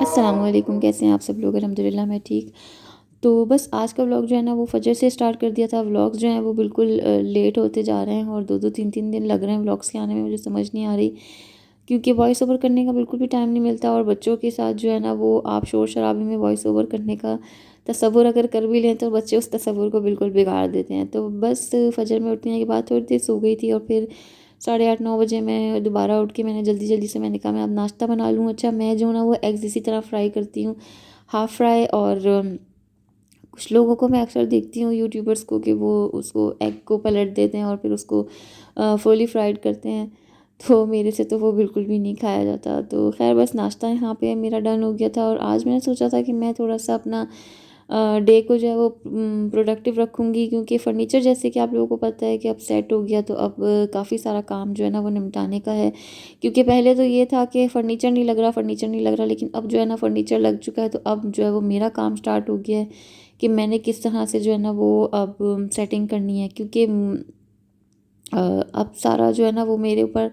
अस्सलामुअलैकुम, कैसे हैं आप सब लोग? अल्हम्दुलिल्लाह मैं ठीक। तो बस आज का व्लॉग जो है ना वो फ़जर से स्टार्ट कर दिया था। व्लॉग्स जो हैं वो बिल्कुल लेट होते जा रहे हैं और 2-2 3-3 दिन लग रहे हैं व्लॉग्स के आने में। मुझे समझ नहीं आ रही क्योंकि वॉइस ओवर करने का बिल्कुल भी टाइम नहीं मिलता और बच्चों के साथ जो है ना वो आप शोर शराबे में वॉइस ओवर करने का तसव्वुर अगर कर भी लें तो बच्चे उस तसव्वुर को बिल्कुल बिगाड़ देते हैं। तो बस फ़जर में उठने के बाद थोड़ी देर सो गई थी और फिर साढ़े 8-9 बजे मैं दोबारा उठ के मैंने जल्दी-जल्दी से मैंने कहा मैं अब नाश्ता बना लूँ। अच्छा, मैं जो ना वो एग्स इसी तरह फ्राई करती हूँ, हाफ़ फ्राई। और कुछ लोगों को मैं अक्सर देखती हूँ यूट्यूबर्स को कि वो उसको एग को पलट देते हैं और फिर उसको फुली फ्राइड करते हैं। तो मेरे से तो वो बिल्कुल भी नहीं खाया जाता। तो ख़ैर बस नाश्ता यहाँ पे मेरा डन हो गया था और आज मैंने सोचा था कि मैं थोड़ा-सा अपना डे को जो है वो प्रोडक्टिव रखूँगी क्योंकि फ़र्नीचर जैसे कि आप लोगों को पता है कि अब सेट हो गया, तो अब काफ़ी सारा काम जो है ना वो निपटाने का है। क्योंकि पहले तो ये था कि फ़र्नीचर नहीं लग रहा, फ़र्नीचर नहीं लग रहा, लेकिन अब जो है ना फ़र्नीचर लग चुका है। तो अब जो है वो मेरा काम स्टार्ट हो गया है कि मैंने किस तरह से जो है ना वो अब सेटिंग करनी है क्योंकि अब सारा जो है ना वो मेरे ऊपर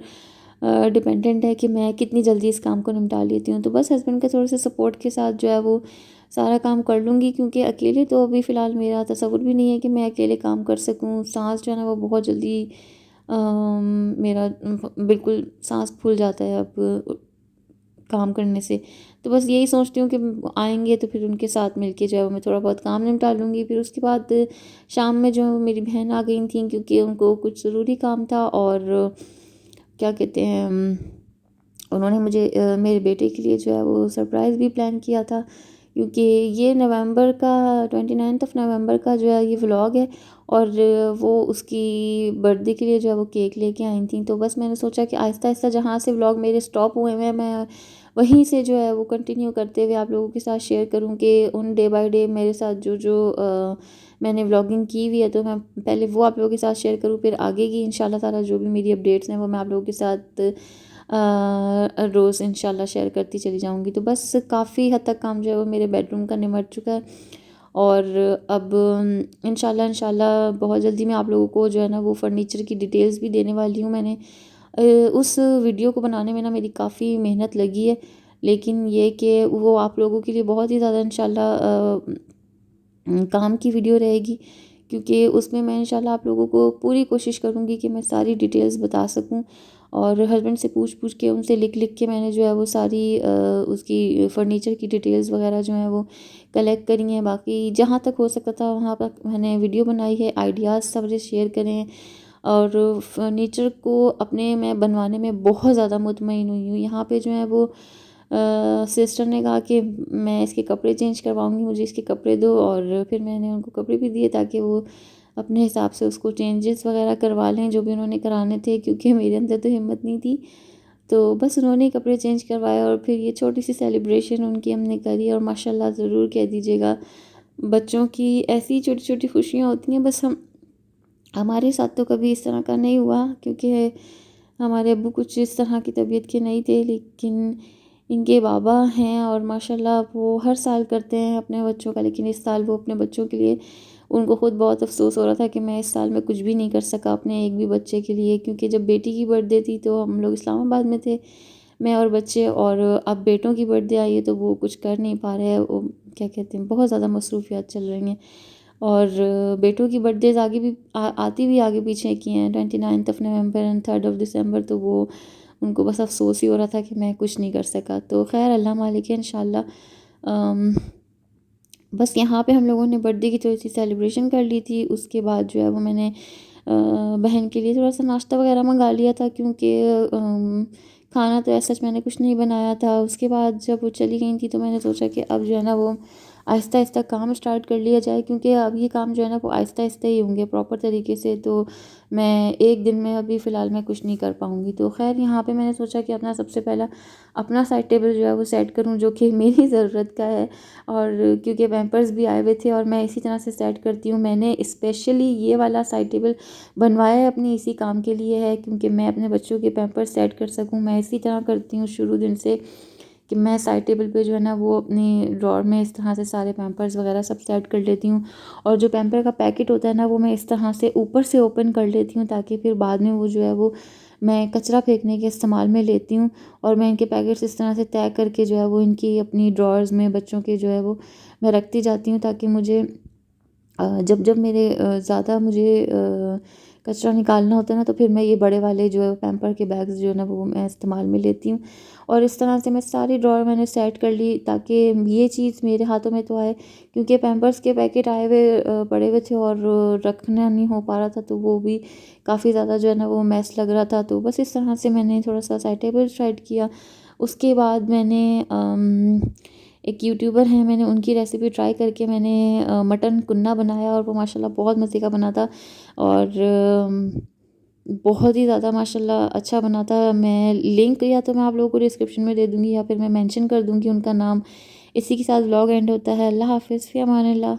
डिपेंडेंट है कि मैं कितनी जल्दी इस काम को निपटा लेती हूँ। तो बस हस्बैंड के थोड़े से सपोर्ट के साथ जो है वो सारा काम कर लूँगी क्योंकि अकेले तो अभी फ़िलहाल मेरा तसव्वुर भी नहीं है कि मैं अकेले काम कर सकूँ। साँस जो है ना वो बहुत जल्दी मेरा बिल्कुल साँस फूल जाता है अब काम करने से। तो बस यही सोचती हूँ कि आएँगे तो फिर उनके साथ मिलके जो है वो मैं थोड़ा बहुत काम निपटा लूँगी। फिर उसके बाद शाम में जो मेरी बहन आ गई थी क्योंकि उनको कुछ ज़रूरी काम था और क्या कहते हैं उन्होंने मुझे मेरे बेटे के लिए जो है वो सरप्राइज़ भी प्लान किया था क्योंकि ये नवंबर का 29th ऑफ नवंबर का जो है ये व्लॉग है और वो उसकी बर्थडे के लिए जो है वो केक लेके आई थी। तो बस मैंने सोचा कि आहिस्ता-आहिस्ता जहाँ से व्लॉग मेरे स्टॉप हुए हैं मैं वहीं से जो है वो कंटिन्यू करते हुए आप लोगों के साथ शेयर करूँ कि उन डे बाय डे मेरे साथ जो मैंने व्लॉगिंग की हुई है तो मैं पहले वो आप लोगों के साथ शेयर करूँ, फिर आगे की इंशाल्लाह ताला जो भी मेरी अपडेट्स हैं वो मैं आप लोगों के साथ रोज़ इंशाल्लाह शेयर करती चली जाऊँगी। तो बस काफ़ी हद तक काम जो है वो मेरे बेडरूम का निमट चुका है और अब इंशाल्लाह बहुत जल्दी मैं आप लोगों को जो है ना वो फ़र्नीचर की डिटेल्स भी देने वाली हूँ। मैंने उस वीडियो को बनाने में ना मेरी काफ़ी मेहनत लगी है, लेकिन ये कि वो आप लोगों के लिए बहुत ही ज़्यादा इंशाल्लाह काम की वीडियो रहेगी क्योंकि उसमें मैं इंशाल्लाह आप लोगों को पूरी कोशिश करूँगी कि मैं सारी डिटेल्स बता सकूँ और हस्बैंड से पूछ-पूछ के उनसे लिख-लिख के मैंने जो है वो सारी उसकी फ़र्नीचर की डिटेल्स वगैरह जो हैं वो कलेक्ट करी हैं। बाकी जहाँ तक हो सकता था वहाँ तक मैंने वीडियो बनाई है, आइडियाज़ सारे शेयर करे हैं और फ़र्नीचर को अपने मैं बनवाने में बहुत ज़्यादा मुतमईन हुई हूँ। यहाँ पे जो है वो सिस्टर ने कहा कि मैं इसके कपड़े चेंज करवाऊँगी, मुझे इसके कपड़े दो और फिर मैंने उनको कपड़े भी दिए ताकि वो अपने हिसाब से उसको चेंजेस वगैरह करवा लें जो भी उन्होंने कराने थे क्योंकि मेरे अंदर तो हिम्मत नहीं थी। तो बस उन्होंने ही कपड़े चेंज करवाए और फिर ये छोटी-सी सेलिब्रेशन उनकी हमने करी और माशाल्लाह ज़रूर कह दीजिएगा, बच्चों की ऐसी छोटी-छोटी खुशियाँ होती हैं। बस हम हमारे साथ तो कभी इस तरह का नहीं हुआ क्योंकि हमारे अब्बू कुछ इस तरह की तबीयत के नहीं थे, लेकिन इनके बाबा हैं और माशाल्लाह वो हर साल करते हैं अपने बच्चों का, लेकिन इस साल वो अपने बच्चों के लिए उनको खुद बहुत अफ़सोस हो रहा था कि मैं इस साल में कुछ भी नहीं कर सका अपने एक भी बच्चे के लिए क्योंकि जब बेटी की बर्थडे थी तो हम लोग इस्लामाबाद में थे, मैं और बच्चे, और अब बेटों की बर्थडे आई है तो वो कुछ कर नहीं पा रहे हैं। वो क्या कहते हैं बहुत ज़्यादा मसरूफ़ियात चल रही हैं और बेटों की बर्थडेज़ आगे भी आती भी आगे पीछे की हैं, 29th of November and 3rd of December. तो वो उनको बस अफ़सोस ही हो रहा था कि मैं कुछ नहीं कर सका। तो ख़ैर अल्लाह मालिक है इंशाल्लाह। बस यहाँ पे हम लोगों ने बर्थडे की थोड़ी-सी सेलिब्रेशन कर ली थी। उसके बाद जो है वो मैंने बहन के लिए थोड़ा-सा नाश्ता वग़ैरह मँगा लिया था क्योंकि खाना तो ऐसा मैंने कुछ नहीं बनाया था। उसके बाद जब वो चली गई थी तो मैंने सोचा कि अब जो है ना वो आहिस्ता-आहिस्ता काम स्टार्ट कर लिया जाए क्योंकि अब ये काम जो है ना वो आहिस्ता-आहिस्ता ही होंगे प्रॉपर तरीके से। तो मैं एक दिन में अभी फ़िलहाल मैं कुछ नहीं कर पाऊँगी। तो ख़ैर यहाँ पे मैंने सोचा कि अपना सबसे पहला अपना साइड टेबल जो है वो सेट करूँ जो कि मेरी ज़रूरत का है और क्योंकि पैम्पर्स भी आए हुए थे और मैं इसी तरह से सेट करती हूँ। मैंने स्पेशली ये वाला साइड टेबल बनवाया है अपनी इसी काम के लिए है क्योंकि मैं अपने बच्चों के पैम्पर्स सेट कर सकूँ। मैं इसी तरह करती हूँ शुरू दिन से कि मैं साइड टेबल पे जो है ना वो अपनी ड्रॉअर में इस तरह से सारे पैम्पर्स वगैरह सब सेट कर लेती हूँ और जो पैम्पर का पैकेट होता है ना वो मैं इस तरह से ऊपर से ओपन कर लेती हूँ ताकि फिर बाद में वो जो है वो मैं कचरा फेंकने के इस्तेमाल में लेती हूँ। और मैं इनके पैकेट्स इस तरह से तय करके जो है वो इनकी अपनी ड्रॉर्स में बच्चों के जो है वो मैं रखती जाती हूँ, ताकि मुझे जब जब मेरे ज़्यादा मुझे कचरा निकालना होता है ना, तो फिर मैं ये बड़े वाले जो है पैम्पर के बैग्स जो है ना वो मैं इस्तेमाल में लेती हूँ। और इस तरह से मैं सारी ड्रॉअर मैंने सेट कर ली, ताकि ये चीज़ मेरे हाथों में तो आए, क्योंकि पैम्पर्स के पैकेट आए हुए पड़े हुए थे और रखना नहीं हो पा रहा था, तो वो भी काफ़ी ज़्यादा जो है ना वो मैस लग रहा था। तो बस इस तरह से मैंने थोड़ा सा साइड टेबल स्टार्ट किया। उसके बाद मैंने एक यूट्यूबर हैं, मैंने उनकी रेसिपी ट्राई करके मैंने मटन कुन्ना बनाया, और वो माशाल्लाह बहुत मज़े का बना था। और बहुत ही ज़्यादा माशाल्लाह अच्छा बना था। मैं लिंक या तो मैं आप लोगों को डिस्क्रिप्शन में दे दूँगी, या फिर मैं मेंशन कर दूँगी उनका नाम। इसी के साथ व्लॉग एंड होता है। अल्लाह हाफ़िज़, फ़ी अमानिल्लाह।